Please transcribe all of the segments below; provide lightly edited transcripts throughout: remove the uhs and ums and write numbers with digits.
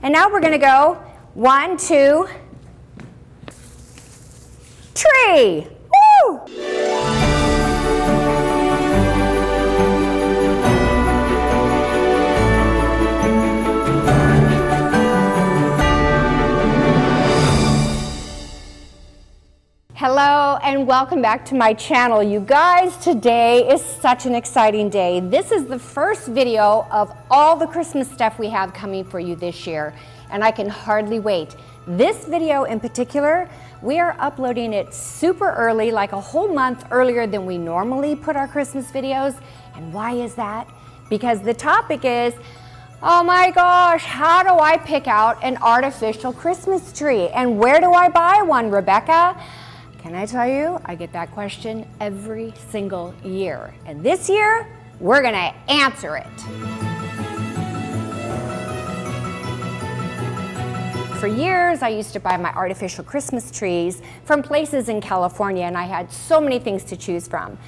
And now we're going to go 1, 2, tree. Woo! Hello and welcome back to my channel. You guys, today is such an exciting day. This is the first video of all the Christmas stuff we have coming for you this year, and I can hardly wait. This video in particular, we are uploading it super early, like a whole month earlier than we normally put our Christmas videos. And why is that? Because the topic is, oh my gosh, how do I pick out an artificial Christmas tree? And where do I buy one, Rebecca? Can I tell you, I get that question every single year. And this year, we're gonna answer it. For years, I used to buy my artificial Christmas trees from places in California, and I had so many things to choose from.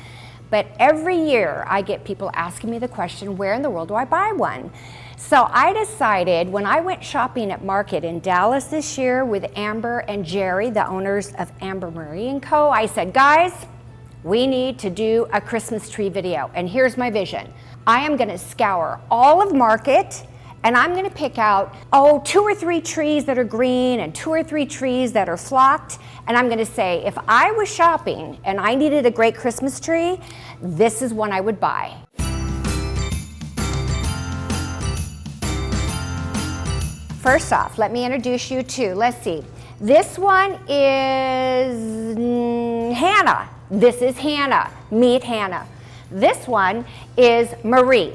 But every year, I get people asking me the question, where in the world do I buy one? So I decided when I went shopping at Market in Dallas this year with Amber and Jerry, the owners of Amber Marie & Co., I said, guys, we need to do a Christmas tree video. And here's my vision. I am gonna scour all of Market, and I'm gonna pick out, 2 or 3 trees that are green and 2 or 3 trees that are flocked. And I'm gonna say, if I was shopping and I needed a great Christmas tree, this is one I would buy. First off, let me introduce you to, let's see. This one is Hannah. This is Hannah. Meet Hannah. This one is Marie.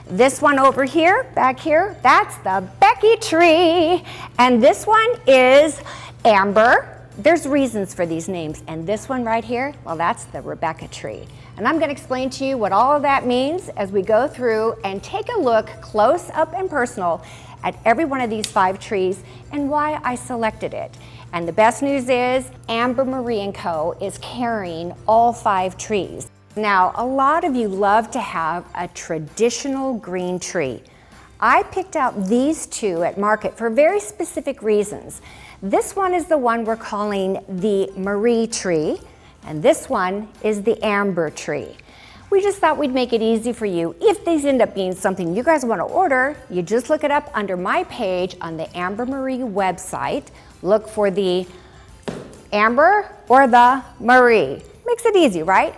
This one over here, back here, that's the Becky tree. And this one is Amber. There's reasons for these names. And this one right here, well, that's the Rebecca tree. And I'm gonna explain to you what all of that means as we go through and take a look close up and personal at every one of these 5 trees and why I selected it. And the best news is Amber Marie & Co. is carrying all 5 trees. Now, a lot of you love to have a traditional green tree. I picked out these 2 at Market for very specific reasons. This one is the one we're calling the Marie tree, and this one is the Amber tree. We just thought we'd make it easy for you. If these end up being something you guys want to order, you just look it up under my page on the Amber Marie website. Look for the Amber or the Marie. Makes it easy, right?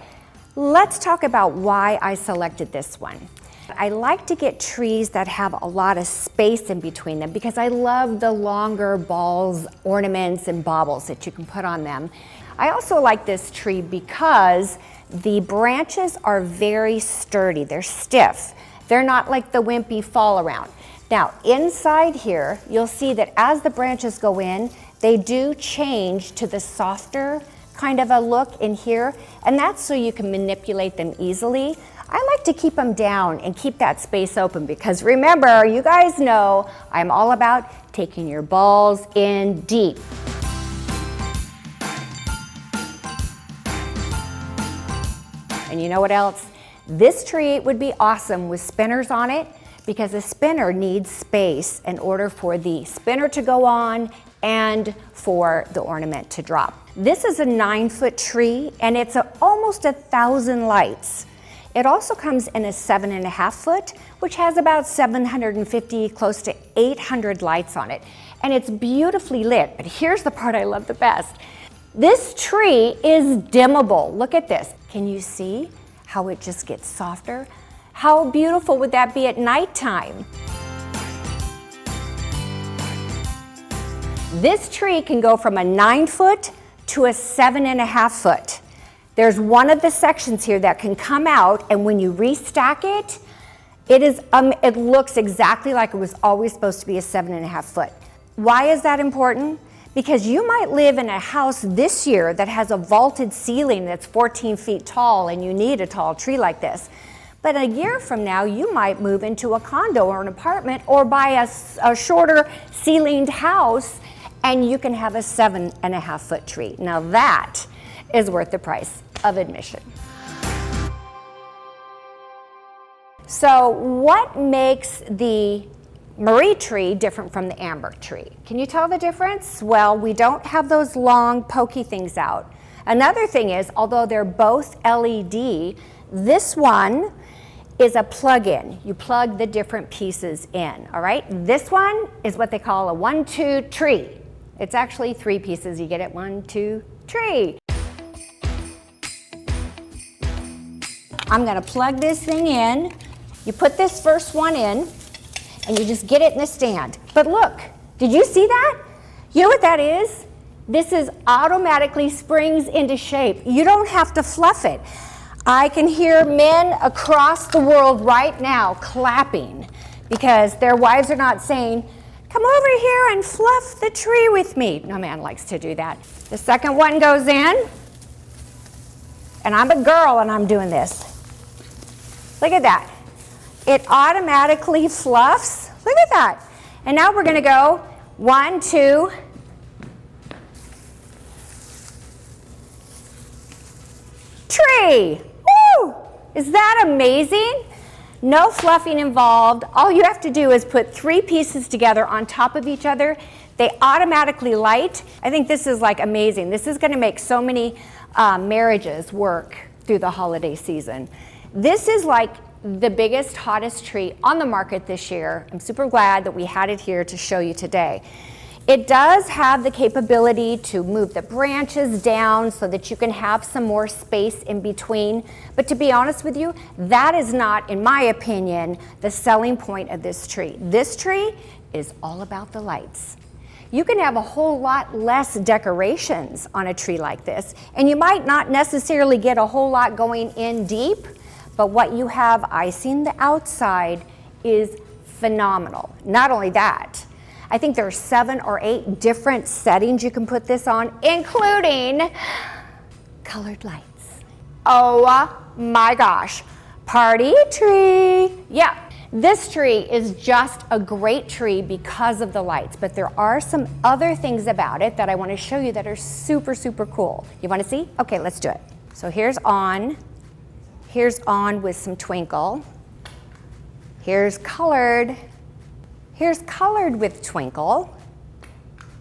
Let's talk about why I selected this one. I like to get trees that have a lot of space in between them because I love the longer balls, ornaments, and baubles that you can put on them. I also like this tree because the branches are very sturdy. They're stiff. They're not like the wimpy fall around. Now, inside here, you'll see that as the branches go in, they do change to the softer kind of a look in here, and that's so you can manipulate them easily. I like to keep them down and keep that space open because remember, you guys know I'm all about taking your balls in deep. And you know what else? This tree would be awesome with spinners on it because a spinner needs space in order for the spinner to go on and for the ornament to drop. This is a 9-foot tree and it's almost 1,000 lights. It also comes in a 7.5 foot, which has about 750, close to 800 lights on it. And it's beautifully lit, but here's the part I love the best. This tree is dimmable. Look at this. Can you see how it just gets softer? How beautiful would that be at nighttime? This tree can go from a 9-foot to a 7.5 foot. There's one of the sections here that can come out, and when you restack it, it looks exactly like it was always supposed to be a 7.5 foot. Why is that important? Because you might live in a house this year that has a vaulted ceiling that's 14 feet tall and you need a tall tree like this. But a year from now, you might move into a condo or an apartment or buy a shorter ceilinged house and you can have a 7.5 foot tree. Now that is worth the price of admission. So what makes the Marie tree different from the amber tree. Can you tell the difference? Well, we don't have those long pokey things out. Another thing is, although they're both LED, this one is a plug-in. You plug the different pieces in, all right? This one is what they call a 1-2 tree. It's actually 3 pieces. You get it, 1, 2, tree. I'm gonna plug this thing in. You put this first one in, and you just get it in the stand. But look, did you see that? You know what that is? This is automatically springs into shape. You don't have to fluff it. I can hear men across the world right now clapping because their wives are not saying, come over here and fluff the tree with me. No man likes to do that. The second one goes in, and I'm a girl and I'm doing this. Look at that. It automatically fluffs. Look at that. And now we're going to go 1, 2, tree. Woo! Is that amazing? No fluffing involved. All you have to do is put 3 pieces together on top of each other. They automatically light. I think this is like amazing. This is going to make so many marriages work through the holiday season. This is like the biggest, hottest tree on the market this year. I'm super glad that we had it here to show you today. It does have the capability to move the branches down so that you can have some more space in between. But to be honest with you, that is not, in my opinion, the selling point of this tree. This tree is all about the lights. You can have a whole lot less decorations on a tree like this, and you might not necessarily get a whole lot going in deep, but what you have icing the outside is phenomenal. Not only that, I think there are 7 or 8 different settings you can put this on, including colored lights. Oh my gosh, party tree. Yeah, this tree is just a great tree because of the lights, but there are some other things about it that I want to show you that are super, super cool. You want to see? Okay, let's do it. So here's on. Here's on with some twinkle. Here's colored. Here's colored with twinkle,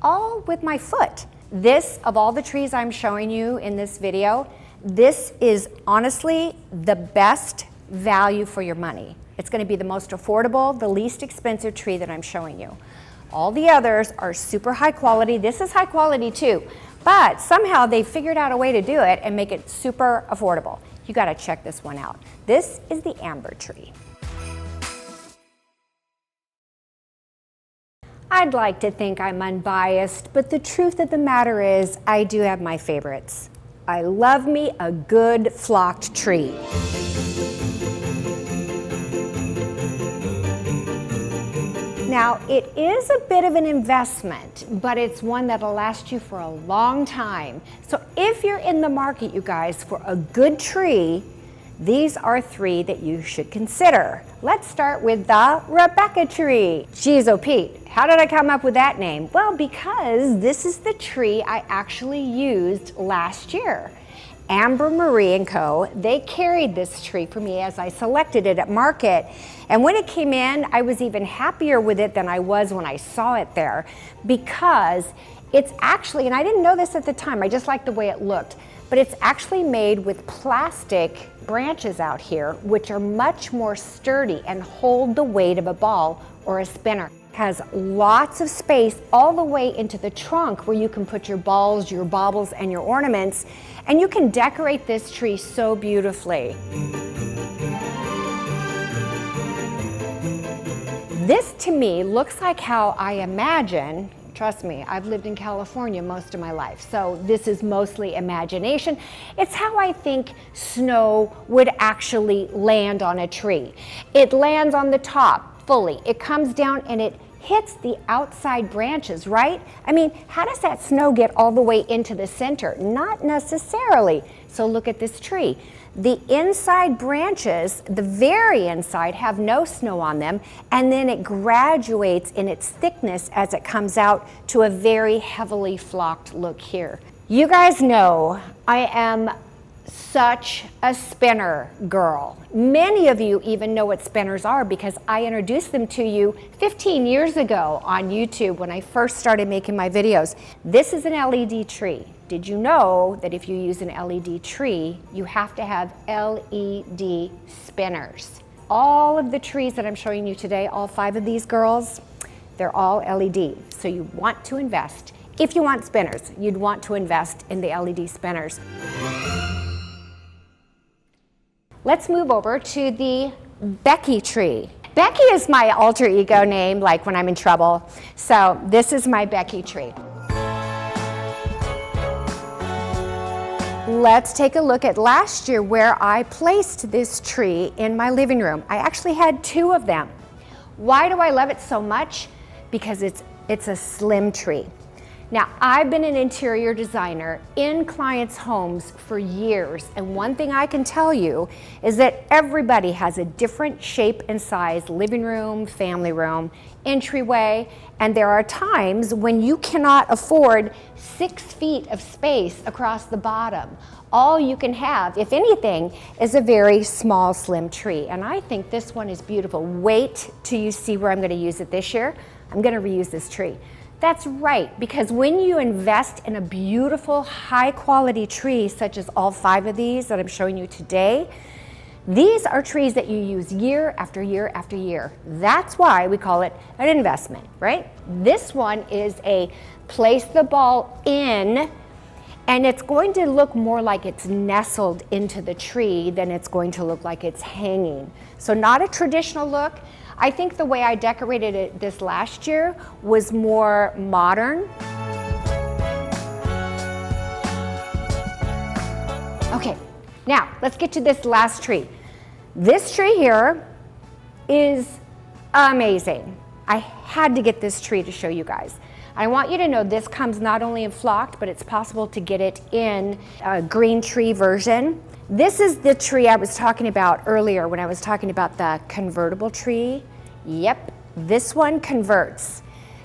all with my foot. This, of all the trees I'm showing you in this video, this is honestly the best value for your money. It's going to be the most affordable, the least expensive tree that I'm showing you. All the others are super high quality. This is high quality too, but somehow they figured out a way to do it and make it super affordable. You got to check this one out. This is the amber tree. I'd like to think I'm unbiased, but the truth of the matter is I do have my favorites. I love me a good flocked tree. Now, it is a bit of an investment, but it's one that'll last you for a long time. So if you're in the market, you guys, for a good tree, these are 3 that you should consider. Let's start with the Rebecca tree. Geez, oh Pete, how did I come up with that name? Well, because this is the tree I actually used last year. Amber Marie & Co., they carried this tree for me as I selected it at market. And when it came in, I was even happier with it than I was when I saw it there, because it's actually, and I didn't know this at the time, I just liked the way it looked, but it's actually made with plastic branches out here, which are much more sturdy and hold the weight of a ball or a spinner. Has lots of space all the way into the trunk where you can put your balls, your baubles, and your ornaments, and you can decorate this tree so beautifully. This to me looks like how I imagine, trust me, I've lived in California most of my life, so this is mostly imagination. It's how I think snow would actually land on a tree. It lands on the top fully. It comes down and it hits the outside branches, right? I mean, how does that snow get all the way into the center? Not necessarily. So look at this tree. The inside branches, the very inside, have no snow on them, and then it graduates in its thickness as it comes out to a very heavily flocked look here. You guys know I am such a spinner girl. Many of you even know what spinners are because I introduced them to you 15 years ago on YouTube when I first started making my videos. This is an LED tree. Did you know that if you use an LED tree, you have to have LED spinners? All of the trees that I'm showing you today, all 5 of these girls, they're all LED. So you want to invest. If you want spinners, you'd want to invest in the LED spinners. Let's move over to the Becky tree. Becky is my alter ego name, like when I'm in trouble. So this is my Becky tree. Let's take a look at last year where I placed this tree in my living room. I actually had 2 of them. Why do I love it so much? Because it's a slim tree. Now, I've been an interior designer in clients' homes for years, and one thing I can tell you is that everybody has a different shape and size living room, family room, entryway, and there are times when you cannot afford 6 feet of space across the bottom. All you can have, if anything, is a very small, slim tree, and I think this one is beautiful. Wait till you see where I'm going to use it this year. I'm going to reuse this tree. That's right, because when you invest in a beautiful, high-quality tree, such as all 5 of these that I'm showing you today, these are trees that you use year after year after year. That's why we call it an investment, right? This one is a place the ball in, and it's going to look more like it's nestled into the tree than it's going to look like it's hanging. So not a traditional look. I think the way I decorated it this last year was more modern. Okay, now let's get to this last tree. This tree here is amazing. I had to get this tree to show you guys. I want you to know this comes not only in flocked, but it's possible to get it in a green tree version. This is the tree I was talking about earlier when I was talking about the convertible tree. Yep, this one converts.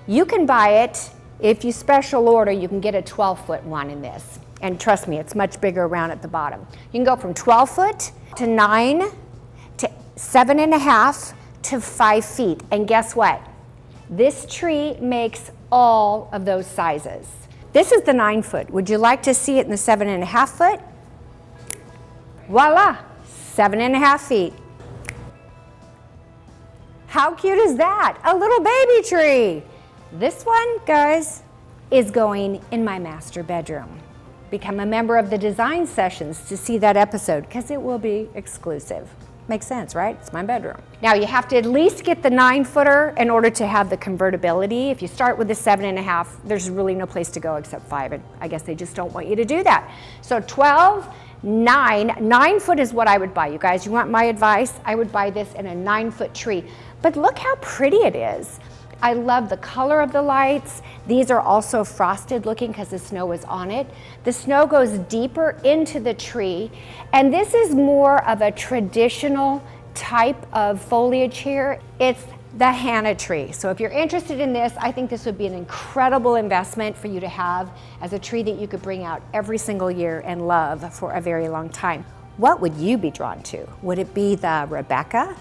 You can buy it, if you special order, you can get a 12-foot one in this. And trust me, it's much bigger around at the bottom. You can go from 12 foot to 9 to 7.5 to 5 feet. And guess what? This tree makes all of those sizes. This is the 9 foot. Would you like to see it in the 7.5 foot? Voila, 7.5 feet. How cute is that? A little baby tree. This one, guys, is going in my master bedroom. Become a member of the design sessions to see that episode because it will be exclusive. Makes sense, right? It's my bedroom. Now you have to at least get the 9-footer in order to have the convertibility. If you start with the 7.5, there's really no place to go except 5. And I guess they just don't want you to do that. So 12, 9 foot is what I would buy, you guys. You want my advice? I would buy this in a 9-foot tree. But look how pretty it is. I love the color of the lights. These are also frosted looking because the snow is on it. The snow goes deeper into the tree, and this is more of a traditional type of foliage here. It's the Hannah tree. So if you're interested in this, I think this would be an incredible investment for you to have as a tree that you could bring out every single year and love for a very long time. What would you be drawn to? Would it be the Rebecca,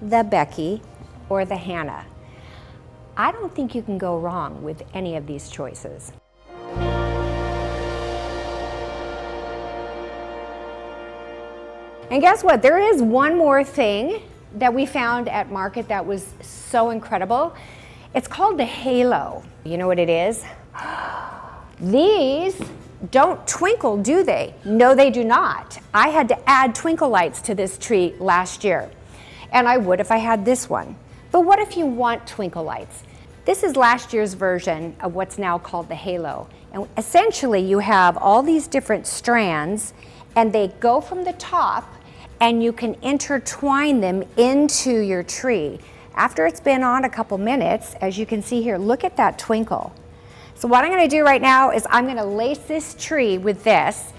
the Becky, or the Hannah? I don't think you can go wrong with any of these choices. And guess what? There is one more thing that we found at market that was so incredible. It's called the halo. You know what it is? These don't twinkle, do they? No, they do not. I had to add twinkle lights to this tree last year, and I would if I had this one. But what if you want twinkle lights? This is last year's version of what's now called the halo. And essentially you have all these different strands, and they go from the top, and you can intertwine them into your tree. After it's been on a couple minutes, as you can see here, look at that twinkle. So what I'm gonna do right now is I'm gonna lace this tree with this.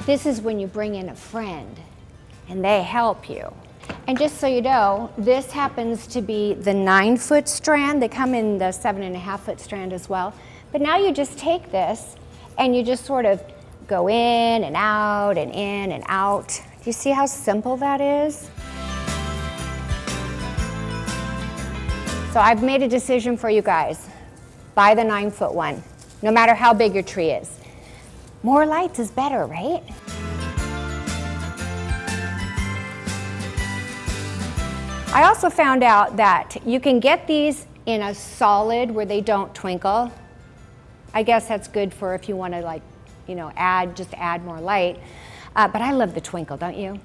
This is when you bring in a friend and they help you. And just so you know, this happens to be the 9-foot strand. They come in the 7.5-foot strand as well. But now you just take this and you just sort of go in and out and in and out. Do you see how simple that is? So I've made a decision for you guys. Buy the 9-foot one, no matter how big your tree is. More lights is better, right? I also found out that you can get these in a solid where they don't twinkle. I guess that's good for if you want to, like, you know, add more light. But I love the twinkle, don't you?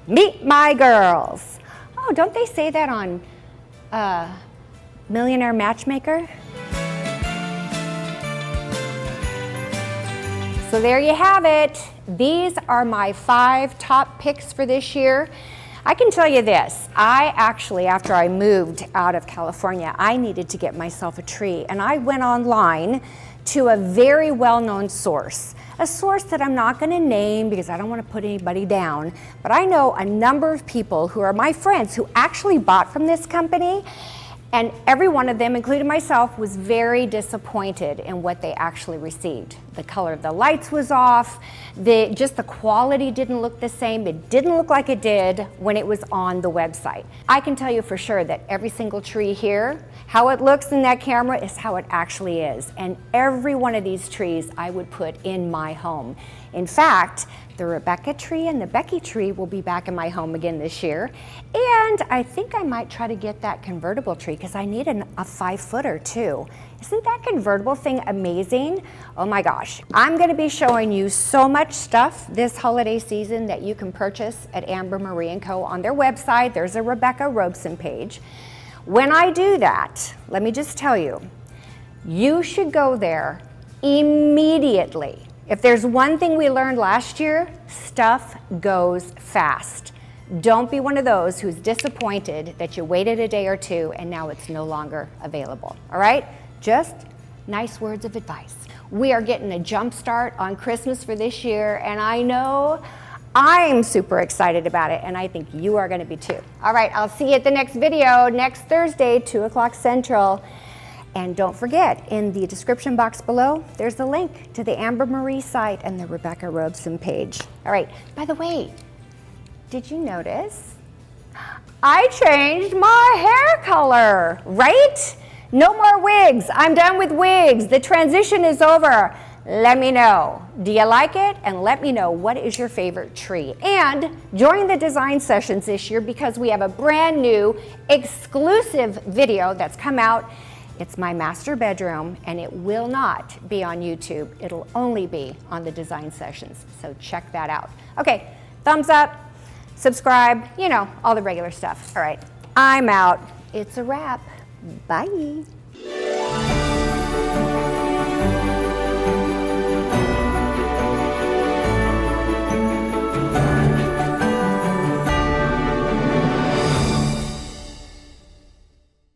Meet my girls. Oh, don't they say that on Millionaire Matchmaker? So there you have it. These are my 5 top picks for this year. I can tell you this, I actually, after I moved out of California, I needed to get myself a tree, and I went online to a very well-known source, a source that I'm not going to name because I don't want to put anybody down, but I know a number of people who are my friends who actually bought from this company, and every one of them, including myself, was very disappointed in what they actually received. The color of the lights was off, just the quality didn't look the same. It didn't look like it did when it was on the website. I can tell you for sure that every single tree here, how it looks in that camera is how it actually is. And every one of these trees I would put in my home. In fact, the Rebecca tree and the Becky tree will be back in my home again this year. And I think I might try to get that convertible tree because I need a 5-footer too. Isn't that convertible thing amazing? Oh my gosh. I'm going to be showing you so much stuff this holiday season that you can purchase at Amber Marie & Co. on their website. There's a Rebecca Robeson page. When I do that, let me just tell you, you should go there immediately. If there's one thing we learned last year, stuff goes fast. Don't be one of those who's disappointed that you waited a day or two and now it's no longer available, all right? Just nice words of advice. We are getting a jump start on Christmas for this year, and I know I'm super excited about it, and I think you are gonna be too. All right, I'll see you at the next video next Thursday, 2 o'clock Central. And don't forget, in the description box below, there's a link to the Amber Marie site and the Rebecca Robeson page. All right, by the way, did you notice? I changed my hair color, right? No more wigs. I'm done with wigs. The transition is over. Let me know. Do you like it? And let me know what is your favorite tree. And join the design sessions this year because we have a brand new exclusive video that's come out. It's my master bedroom, and it will not be on YouTube. It'll only be on the design sessions, so check that out. Okay, thumbs up, subscribe, you know, all the regular stuff. All right, I'm out. It's a wrap. Bye.